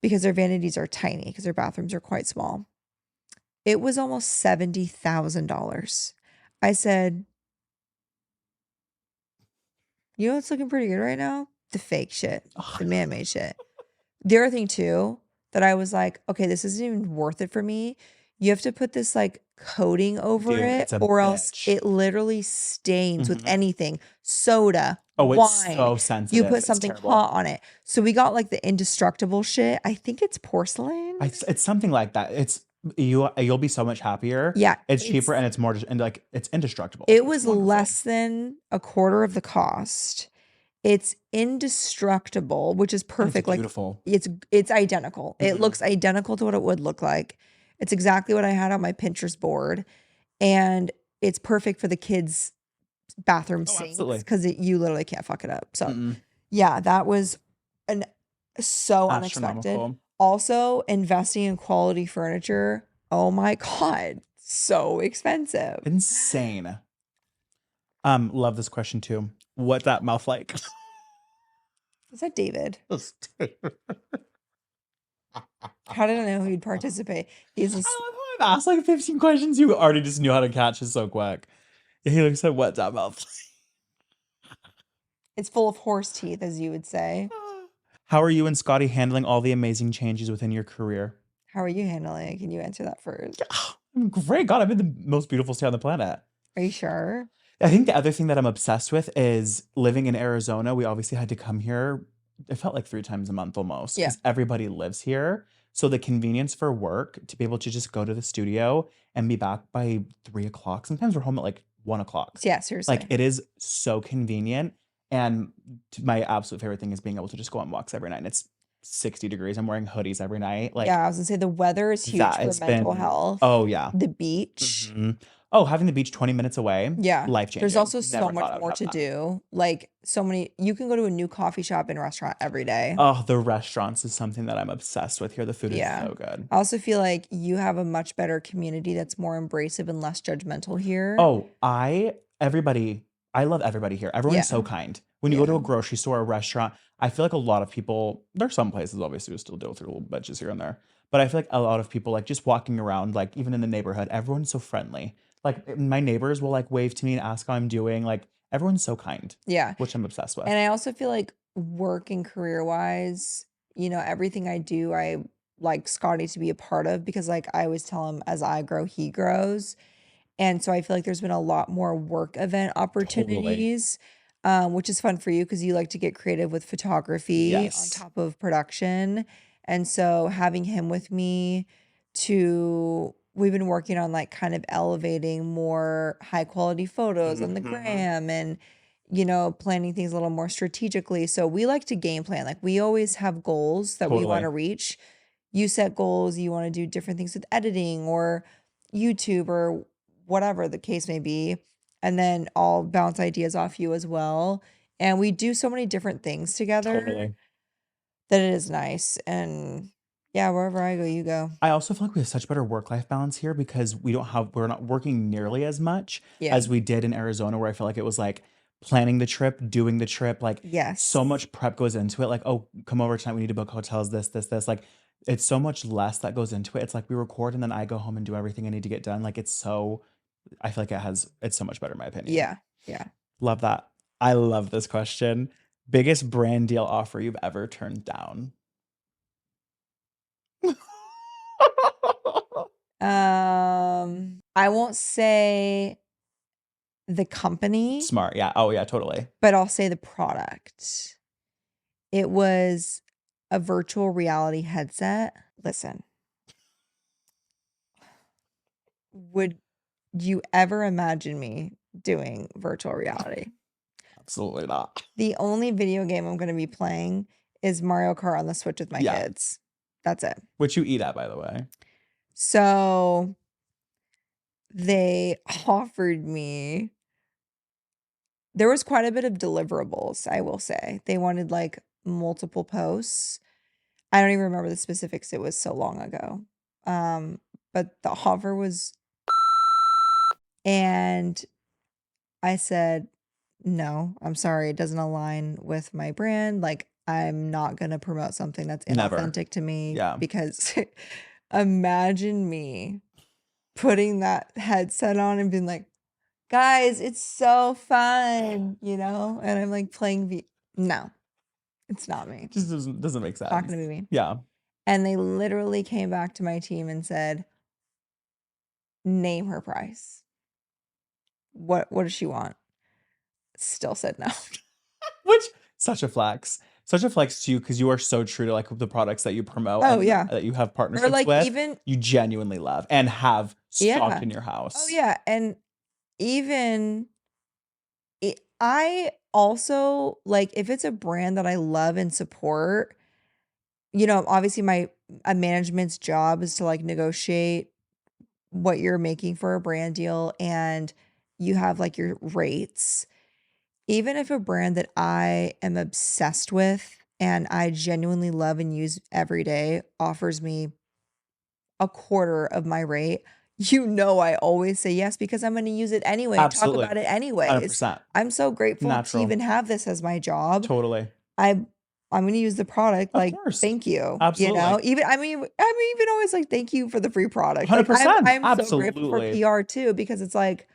because their vanities are tiny because their bathrooms are quite small. It was almost $70,000. I said, you know what's looking pretty good right now? The fake shit, the man-made shit. The other thing too that I was like, okay, this isn't even worth it for me. You have to put this like coating over it or else it literally stains with anything. Soda, wine. It's so sensitive. You put something hot on it. So we got like the indestructible shit. I think it's porcelain. It's something like that. You'll be so much happier. Yeah. It's cheaper and it's more and like it's indestructible. It was less than a quarter of the cost. It's indestructible, which is perfect. It's beautiful. Like it's identical. It looks identical to what it would look like. It's exactly what I had on my Pinterest board, and it's perfect for the kids' bathroom sinks because you literally can't fuck it up. So yeah, that was so unexpected. Also, investing in quality furniture. Oh my God, so expensive. Insane. Love this question too. What's that mouth like? Is that David? How did I know he'd participate? I love how I've asked like 15 questions. You already just knew how to catch it so quick. Yeah, he looks at what's that mouth like? It's full of horse teeth, as you would say. How are you and Scotty handling all the amazing changes within your career? How are you handling it? Can you answer that first? I'm great. God, I'm in the most beautiful state on the planet. Are you sure? I think the other thing that I'm obsessed with is living in Arizona. We obviously had to come here. It felt like 3 times a month almost because everybody lives here. So the convenience for work to be able to just go to the studio and be back by 3 o'clock. Sometimes we're home at like 1 o'clock. Yeah, seriously. Like it is so convenient. And my absolute favorite thing is being able to just go on walks every night. And it's 60 degrees. I'm wearing hoodies every night. Like, yeah, I was gonna say the weather is huge for mental health. Oh yeah. The beach. Oh, having the beach 20 minutes away. Yeah. Life-changing. There's also so much more to do. Like you can go to a new coffee shop and restaurant every day. Oh, the restaurants is something that I'm obsessed with here. The food is so good. I also feel like you have a much better community that's more embracive and less judgmental here. Oh, I love everybody here. Everyone's so kind. When you go to a grocery store or a restaurant, I feel like a lot of people, there's some places obviously who still deal with their little bitches here and there. But I feel like a lot of people, like just walking around, like even in the neighborhood, everyone's so friendly. Like my neighbors will like wave to me and ask how I'm doing. Like everyone's so kind. Yeah. Which I'm obsessed with. And I also feel like work and career wise, everything I do, I like Scotty to be a part of because like I always tell him as I grow, he grows. And so I feel like there's been a lot more work event Totally. opportunities, which is fun for you because you like to get creative with photography on Yes. top of production. And so having him with me we've been working on like kind of elevating more high quality photos on the Mhm. gram and, planning things a little more strategically. So we like to game plan. Like we always have goals that we want Totally. to reach. You set goals, you want to do different things with editing or YouTube or whatever the case may be. And then I'll bounce ideas off you as well. And we do so many different things together Totally. that it is nice. And yeah, wherever I go, you go. I also feel like we have such better work-life balance here because we're not working nearly as much Yeah. as we did in Arizona, where I feel like it was like planning the trip, doing the trip, like so Yes. much prep goes into it. Like, oh, come over tonight, we need to book hotels, this. Like, it's so much less that goes into it. It's like we record and then I go home and do everything I need to get done. Like, I feel like it's so much better in my opinion. Yeah. Yeah. Love that. I love this question. Biggest brand deal offer you've ever turned down? I won't say the company, Smart. Yeah. Oh, yeah, totally. but I'll say the product. It was a virtual reality headset. Listen, would you ever imagine me doing virtual reality? Absolutely not. The only video game I'm going to be playing is Mario Kart on the Switch with my Yeah. kids. That's it. Which you eat at, by the way. So they offered me, there was quite a bit of deliverables, I will say. They wanted like multiple posts. I don't even remember the specifics. It was so long ago. But the offer was, and I said, no, I'm sorry. It doesn't align with my brand. Like, I'm not going to promote something that's Never. inauthentic to me Yeah. because imagine me putting that headset on and being like, guys, it's so fun, And I'm like playing no, it's not me. Just doesn't make It's not sense. going to be me. Yeah. And they literally came back to my team and said, name her price. What does she want? Still said no. Which such a flex. Such a flex to you because you are so true to like the products that you promote Oh, and yeah. that you have Or partnerships like with. even, You genuinely love and have stocked yeah. in your Oh, house. yeah. And even I also like if it's a brand that I love and support, obviously a management's job is to like negotiate what you're making for a brand deal and you have like your rates. Even if a brand that I am obsessed with and I genuinely love and use every day offers me a quarter of my rate, I always say yes because I'm going to use it anyway and talk Absolutely. about it anyways. 100%. I'm so grateful to Natural. even have this as my job. Totally. I I'm going to use the product Of like course. thank you, Absolutely. Even I'm even always like thank you for the free product. Like I'm 100%. I'm so grateful for Absolutely. PR too because it's like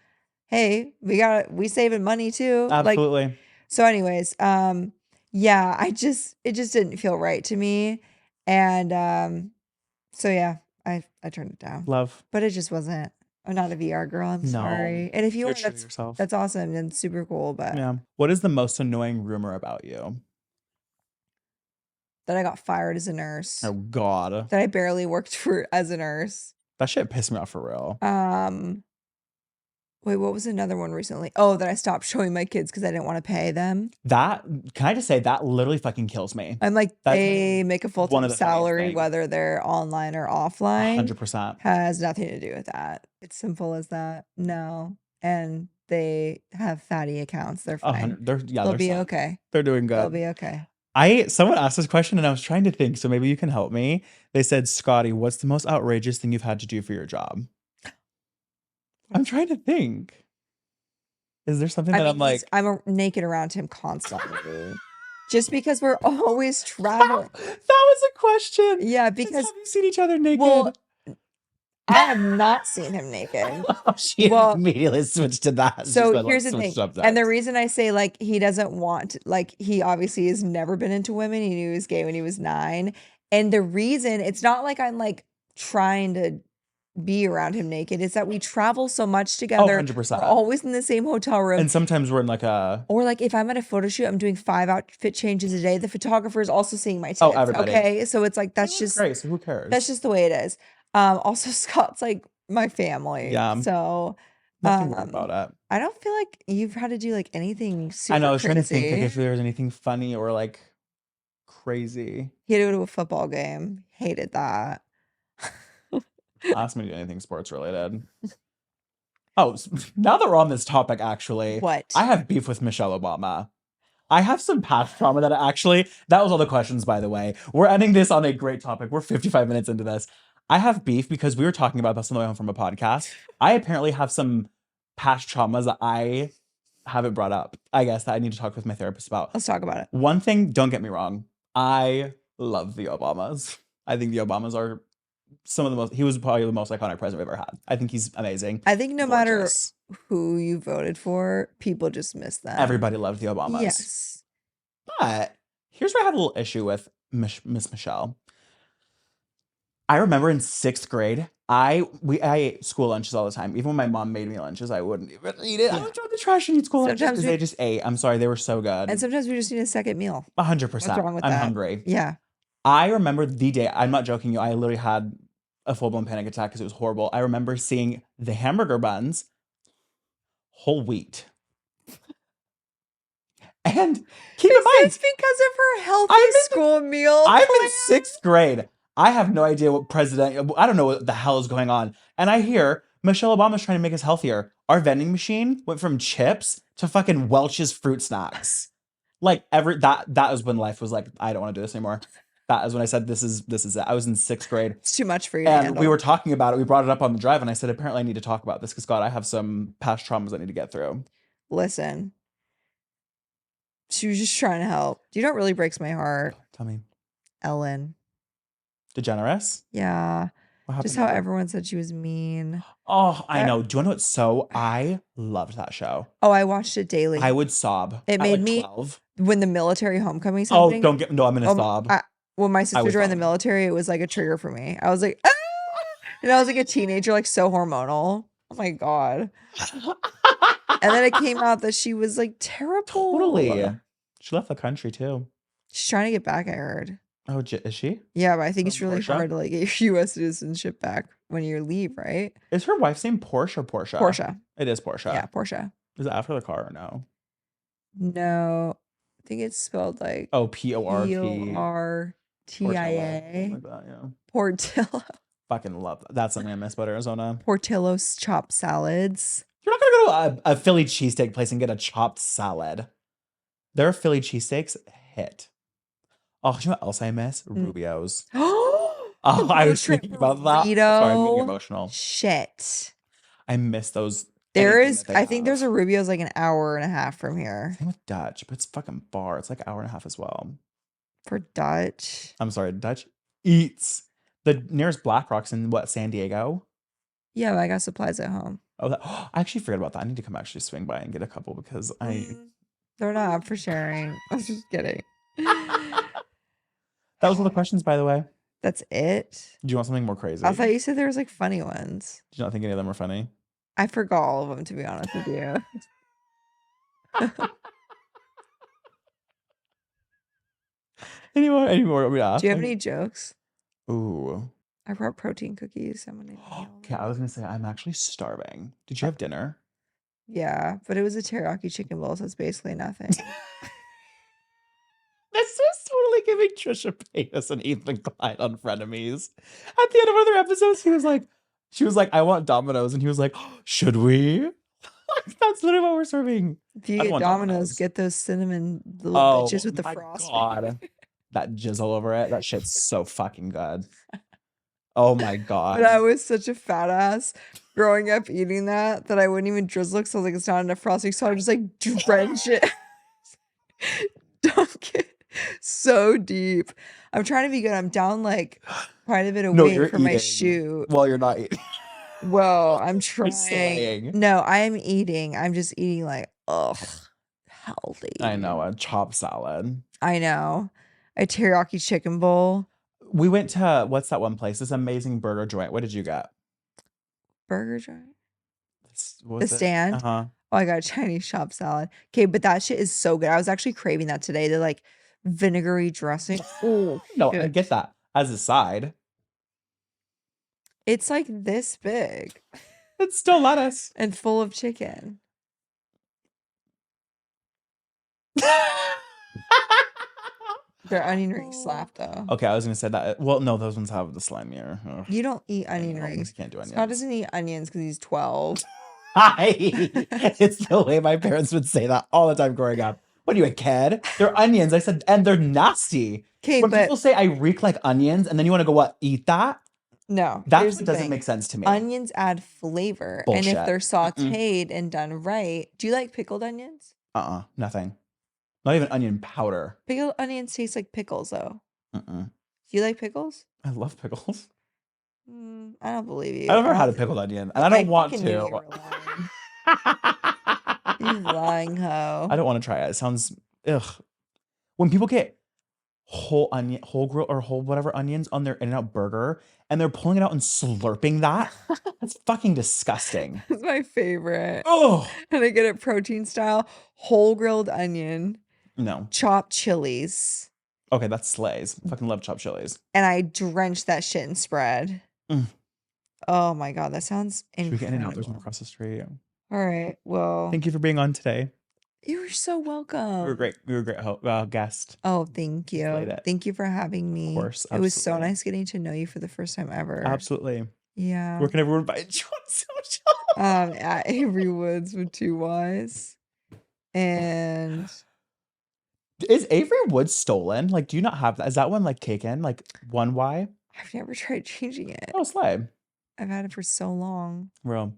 hey, we saving money too. Like Absolutely. so anyways, yeah, it just didn't feel right to me and so yeah, I turned it down. Love. But it just wasn't. I'm not a VR girl, I'm No. sorry. And if you You're are, true to yourself. that's awesome and super cool, but Yeah. What is the most annoying rumor about you? that I got fired as a nurse. Oh God. That I barely worked for as a nurse. That shit pissed me off for real. Wait, what was another one recently? Oh, that I stopped showing my kids because I didn't want to pay them. That can I just say that literally fucking kills me. I'm like, That's they make a one full-time of the funniest salary, things. whether they're online or offline. 100%. Has nothing to do with that. It's simple as that. No. And they have fatty accounts. They're fine. 100. They'll They'll be set. okay. They're doing They'll good. be okay. Someone asked this question and I was trying to think, so maybe you can help me. They said, Scotty, what's the most outrageous thing you've had to do for your job? I'm trying to think. Is there something that I'm like I'm naked around him constantly. Just because we're always traveling. That was a question. Yeah, Because because have you seen each other naked? well, I have not seen him naked. She Well, immediately switched to that. So Just here's the switch thing. And the subjects. reason I say like he doesn't want like he obviously has never been into women. He knew he was gay when he was 9. And the reason it's not like I'm like trying to be around him naked is that we travel so much Oh, together. 100%. We're always in the same hotel room. And sometimes we're in like a... Or like if I'm at a photo shoot, I'm doing 5 outfit changes a day. The photographer is also seeing my tits. Oh, everybody. Okay. So it's like, that's just great. So who cares? That's just the way it is. Also, Scott's like my family. Yeah. So nothing weird about it. I don't feel like you've had to do like anything super I know. I was trying to think like crazy. if there was anything funny or like crazy. He had to go to a football game. Hated that. Ask me to do anything sports related. Oh, now that we're on this topic, actually, What? I have beef with Michelle Obama. I have some past trauma that that was all the questions, by the way. We're ending this on a great topic. We're 55 minutes into this. I have beef because we were talking about this on the way home from a podcast. I apparently have some past traumas that I haven't brought up, I guess, that I need to talk with my therapist about. Let's talk about it. One thing, don't get me wrong, I love the Obamas. I think the Obamas are some of the most, he was probably the most iconic president we've ever had. I think he's amazing. I think no matter who you voted for, people just miss them. Everybody loved the Obamas. Yes. But here's where I have a little issue with Miss Michelle. I remember in 6th grade, I ate school lunches all the time. Even when my mom made me lunches, I wouldn't even eat it. I would throw in the trash and eat school lunches because they just ate. I'm sorry, they were so good. And sometimes we just need a second meal. 100%. What's wrong with I'm that? hungry. Yeah. I remember the day, I'm not joking you, I literally had a full-blown panic attack because it was horrible. I remember seeing the hamburger buns, whole wheat. And keep in mind, it's because of her healthy school meal. I'm in 6th grade. I have no idea what I don't know what the hell is going on. And I hear Michelle Obama's trying to make us healthier. Our vending machine went from chips to fucking Welch's fruit snacks. Like that was when life was like, I don't want to do this anymore. That is when I said, this is it. I was in 6th grade. It's too much for you to handle. We were talking about it. We brought it up on the drive and I said, apparently I need to talk about this because God, I have some past traumas I need to get through. Listen. She was just trying to help. Do you know what really breaks my heart? Tell me. Ellen. DeGeneres? Yeah. What happened just how everyone said she was mean. Oh, I know. Do you want to know I loved that show. Oh, I watched it daily. I would sob. It made me 12. When the military homecoming happening. I'm gonna sob. When my sisters were in the military, it was like a trigger for me. I was like, ah! And I was like a teenager, like so hormonal. Oh my God. And then it came out that she was like terrible. Totally. She left the country too. She's trying to get back, I heard. Oh, is she? Yeah, but I think it's really hard to like get your U.S. citizenship back when you leave, right? Is her wife's name Porsche or Portia? Portia. It is Portia. Yeah, Portia. Is it after the car or no? No. I think it's spelled like Portia. Portia. Like that, yeah. Portillo. Fucking love that. That's something I miss about Arizona. Portillo's chopped salads. You're not gonna go to a Philly cheesesteak place and get a chopped salad. Their Philly cheesesteaks hit. Oh, you know what else I miss? Rubio's. Oh, I was thinking about that. Sorry, I'm getting emotional. Shit. I miss those. I think there's a Rubio's like an hour and a half from here. Same with Dutch, but it's fucking far. It's like an hour and a half as well. For Dutch? I'm sorry, Dutch eats. The nearest Black Rock's in what, San Diego? Yeah, but I got supplies at home. Oh, I actually forgot about that. I need to come actually swing by and get a couple because they're not up for sharing. I was just kidding. That was all the questions, by the way. That's it? Do you want something more crazy? I thought you said there was like funny ones. Did you not think any of them were funny? I forgot all of them, to be honest with you. Any more? Do you have any jokes? Ooh. I brought protein cookies. Okay, I was going to say, I'm actually starving. Did you have dinner? Yeah, but it was a teriyaki chicken bowl, so it's basically nothing. This is totally giving Trisha Paytas and Ethan Klein on Frenemies. At the end of other episodes, she was like, I want Domino's. And he was like, should we? That's literally what we're serving. If you get Domino's, get those cinnamon little bitches with the frosting. God. That jizzle over it. That shit's so fucking good. Oh my God. But I was such a fat ass growing up eating that I wouldn't even drizzle because I was like, it's not enough frosting. So I just like drench it. Dunk it so deep. I'm trying to be good. I'm down like quite a bit of weight for my shoot. Well, you're not eating. Well, I'm trying. No, I'm eating. I'm just eating like, healthy. I know, a chopped salad. I know. A teriyaki chicken bowl. We went to, what's that one place? This amazing burger joint. What did you get? burger joint. What The was it? stand. Uh-huh. Oh, I got a Chinese shop salad. Okay, but that shit is so good. I was actually craving that today. The like vinegary dressing. Oh No, I get shit. that as a side. It's like this big It's still lettuce. and full of chicken. Their onion rings slap though. Okay, I was gonna say that. Well, no, those ones have the slimier. Ugh. You don't eat onion I rings. can't do Scott onions. doesn't eat onions because he's 12. Hi. It's the way my parents would say that all the time growing up. What are you, a kid? They're onions. I said, and they're nasty. Okay, When but people say I reek like onions, and then you want to go, what, eat that? no, That's here's what the doesn't thing. make sense to me. Onions add flavor. And if Bullshit. they're sauteed and done right, do you like pickled onions? Nothing. Not even onion powder. Pickled onions taste like pickles though. Mm-mm. Do you like pickles? I love pickles. I don't believe you. I've never had a pickled onion, and I don't want fucking knew you to. were lying. You lying hoe. I don't want to try it. It sounds ugh. When people get whole onion, whole grill or whole whatever onions on their In-N-Out burger, and they're pulling it out and slurping that, that's fucking disgusting. That's my favorite. Oh And I get it protein style, whole grilled onion, no. chopped chilies, Okay, that slays. Fucking love chopped chilies. and I drench that shit in spread. Mm. Oh my god, that sounds Should we get incredible. In-N-Out? There's one across the street. All right, well, Thank you for being on today. you're so welcome. You were great. You were a great guest. Oh, thank Slayed you. it. Thank you for having me. Of course, It was so absolutely. nice getting to know you for the first time ever. Absolutely. Yeah. Where can everyone find you on social? At Avery Woods with 2 Ys. And Is Avery Woods stolen? Like, do you not have that? Is that one like taken? Like 1Y? I've never tried changing it. Oh, slay. I've had it for so long. Real.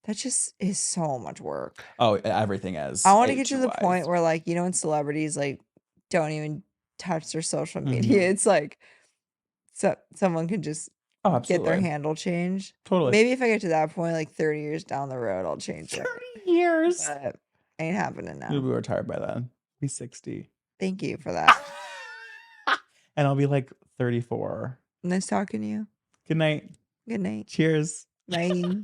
That just is so much work. Oh, everything is. I want to get to the H2Ys. point where, like, you know, when celebrities like don't even touch their social Mhm. media, it's like someone can just Oh, get absolutely. their handle changed. Totally. Maybe if I get to that point, like 30 years down the road, I'll change it. 30 years. But ain't happening You'll now. be retired by then. Be 60. Thank you for that. And I'll be like 34. Nice talking to you. Good night. Good night. Cheers. Bye.